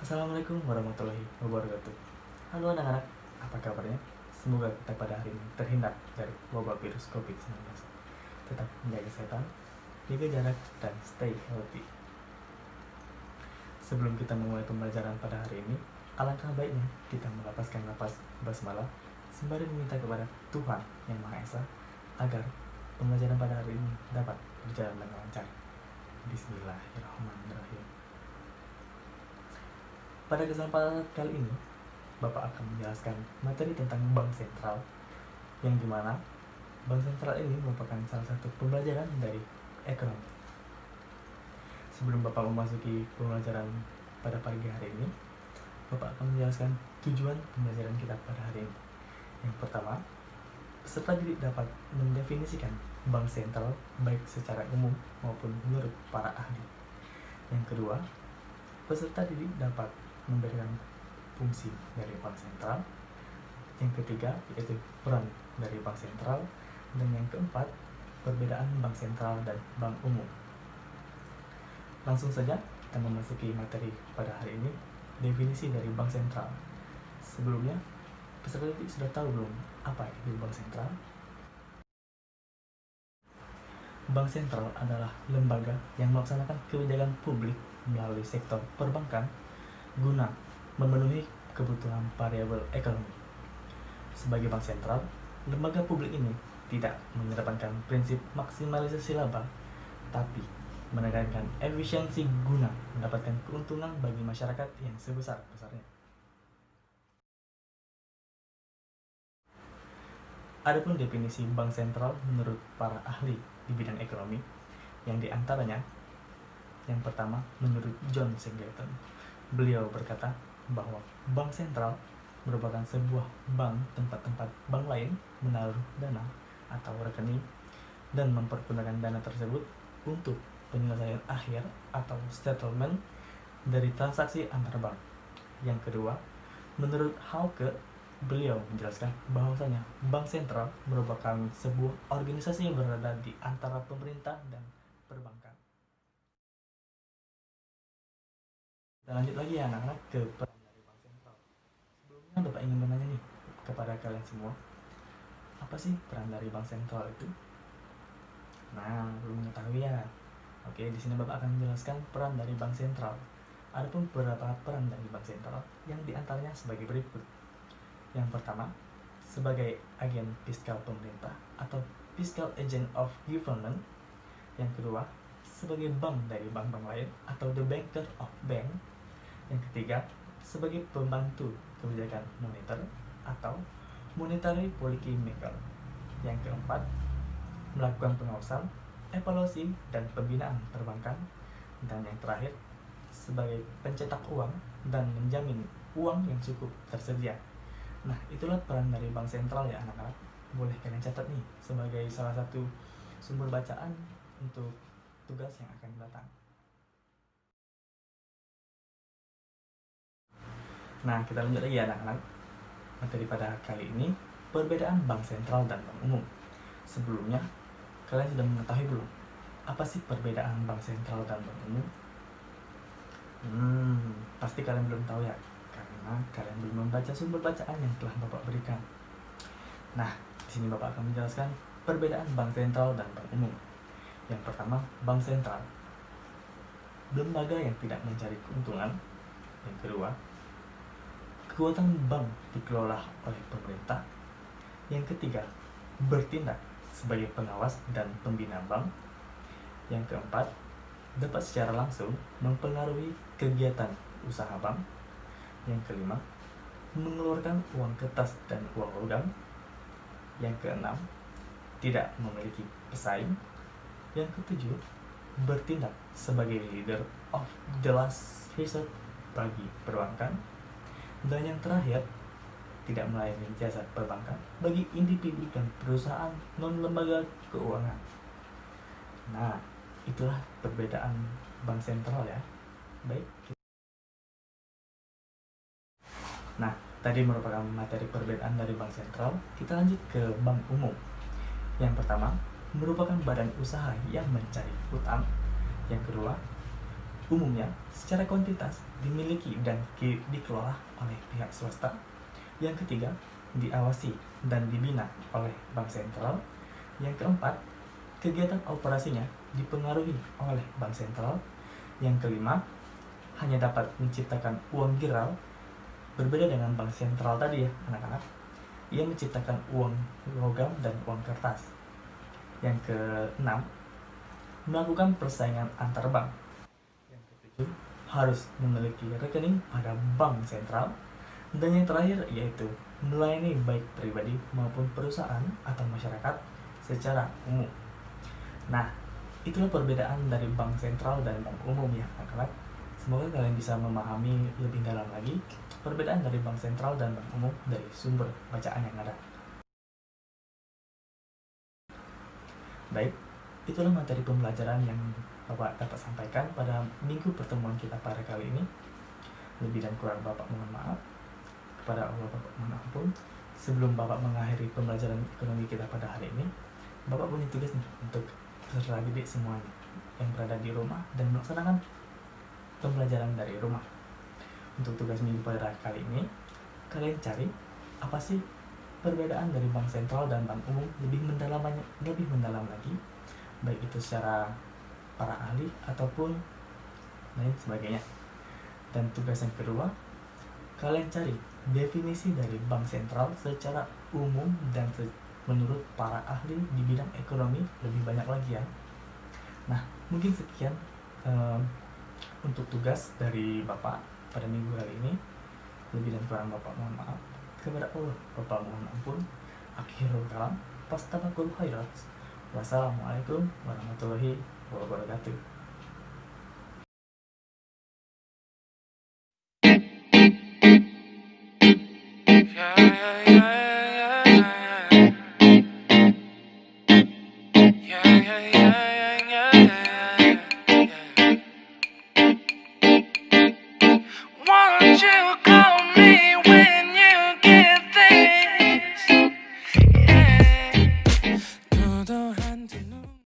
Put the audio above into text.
Assalamualaikum warahmatullahi wabarakatuh. Halo anak-anak, apa kabarnya? Semoga kita pada hari ini terhindar dari wabah virus COVID-19. Tetap menjaga kesehatan, jaga jarak, dan stay healthy. Sebelum kita memulai pembelajaran pada hari ini, alangkah baiknya kita melepaskan napas basmalah sembari meminta kepada Tuhan Yang Maha Esa agar pembelajaran pada hari ini dapat berjalan dengan lancar. Bismillahirrahmanirrahim. Pada kesempatan kali ini, Bapak akan menjelaskan materi tentang bank sentral, yang dimana bank sentral ini merupakan salah satu pembelajaran dari ekonomi. Sebelum Bapak memasuki pembelajaran pada pagi hari ini, Bapak akan menjelaskan tujuan pembelajaran kita pada hari ini. Yang pertama, peserta didik dapat mendefinisikan bank sentral baik secara umum maupun menurut para ahli. Yang kedua, peserta didik dapat memberikan fungsi dari bank sentral. Yang ketiga yaitu peran dari bank sentral. Dan yang keempat, perbedaan bank sentral dan bank umum. Langsung saja kita memasuki materi pada hari ini, definisi dari bank sentral. Sebelumnya, peserta didik sudah tahu belum apa itu bank sentral? Bank sentral adalah lembaga yang melaksanakan kebijakan publik melalui sektor perbankan guna memenuhi kebutuhan variabel ekonomi. Sebagai bank sentral, lembaga publik ini tidak mengedepankan prinsip maksimalisasi laba, tapi menekankan efisiensi guna mendapatkan keuntungan bagi masyarakat yang sebesar-besarnya. Adapun definisi bank sentral menurut para ahli di bidang ekonomi, yang diantaranya, yang pertama menurut John Singleton, beliau berkata bahwa bank sentral merupakan sebuah bank tempat bank lain menaruh dana atau rekening dan mempergunakan dana tersebut untuk penyelesaian akhir atau settlement dari transaksi antar bank. Yang kedua, menurut Hauke, beliau menjelaskan bahwasanya bank sentral merupakan sebuah organisasi yang berada di antara pemerintah dan perbankan. Kita lanjut lagi ya anak-anak ke peran dari bank sentral. Sebelumnya Bapak ingin menanya nih kepada kalian semua, apa sih peran dari bank sentral itu? Nah, belum mengetahui ya. Oke, di sini Bapak akan menjelaskan peran dari bank sentral. Adapun beberapa peran dari bank sentral yang diantaranya sebagai berikut. Yang pertama, sebagai agen fiskal pemerintah atau fiscal agent of government. Yang kedua, sebagai bank dari bank-bank lain atau the banker of bank. Yang ketiga, sebagai pembantu kebijakan moneter atau monetary policy maker. Yang keempat, melakukan pengawasan, evaluasi, dan pembinaan perbankan. Dan yang terakhir, sebagai pencetak uang dan menjamin uang yang cukup tersedia. Nah, itulah peran dari bank sentral ya anak-anak. Boleh kalian catat nih sebagai salah satu sumber bacaan untuk tugas yang akan datang. Nah, kita lanjut lagi ya anak-anak. Materi pada kali ini, perbedaan bank sentral dan bank umum. Sebelumnya, kalian sudah mengetahui belum apa sih perbedaan bank sentral dan bank umum? Pasti kalian belum tahu ya, karena kalian belum membaca sumber bacaan yang telah Bapak berikan. Nah, di sini Bapak akan menjelaskan perbedaan bank sentral dan bank umum. Yang pertama, bank sentral, lembaga yang tidak mencari keuntungan. Yang kedua, kekuatan bank dikelola oleh pemerintah. Yang ketiga, bertindak sebagai pengawas dan pembina bank. Yang keempat, dapat secara langsung mempengaruhi kegiatan usaha bank. Yang kelima, mengeluarkan uang kertas dan uang logam. Yang keenam, tidak memiliki pesaing. Yang ketujuh, bertindak sebagai leader of the last resort bagi perbankan. Dan yang terakhir, tidak melayani jasa perbankan bagi individu dan perusahaan non-lembaga keuangan. Nah, itulah perbedaan bank sentral ya. Baik. Nah, tadi merupakan materi perbedaan dari bank sentral. Kita lanjut ke bank umum. Yang pertama, merupakan badan usaha yang mencari utang. Yang kedua, umumnya secara kuantitas dimiliki dan dikelola oleh pihak swasta. Yang ketiga, diawasi dan dibina oleh bank sentral. Yang keempat, kegiatan operasinya dipengaruhi oleh bank sentral. Yang kelima, hanya dapat menciptakan uang giral. Berbeda dengan bank sentral tadi ya anak-anak, ia menciptakan uang logam dan uang kertas. Yang keenam, melakukan persaingan antar bank. Yang ketujuh, harus memiliki rekening pada bank sentral. Dan yang terakhir yaitu melayani baik pribadi maupun perusahaan atau masyarakat secara umum. Nah, itulah perbedaan dari bank sentral dan bank umum ya anak-anak. Semoga kalian bisa memahami lebih dalam lagi perbedaan dari bank sentral dan bank umum dari sumber bacaan yang ada. Baik, itulah materi pembelajaran yang Bapak dapat sampaikan pada minggu pertemuan kita pada kali ini. Lebih dan kurang Bapak mohon maaf. Kepada Allah Bapak mohon ampun. Sebelum Bapak mengakhiri pembelajaran ekonomi kita pada hari ini, Bapak punya tugas nih untuk peserta didik semuanya yang berada di rumah dan melaksanakan pembelajaran dari rumah. Untuk tugas minggu pada kali ini, kalian cari apa sih perbedaan dari bank sentral dan bank umum lebih mendalam lagi, baik itu secara para ahli ataupun lain sebagainya. Dan tugas yang kedua, kalian cari definisi dari bank sentral secara umum dan menurut para ahli di bidang ekonomi lebih banyak lagi ya. Nah, mungkin sekian untuk tugas dari Bapak pada minggu kali ini. Lebih dan kurang Bapak mohon maaf. Kepada Allah Bapak mohon ampun. Akhirul kalam, fastabaqul khairat. Wassalamualaikum warahmatullahi wabarakatuh.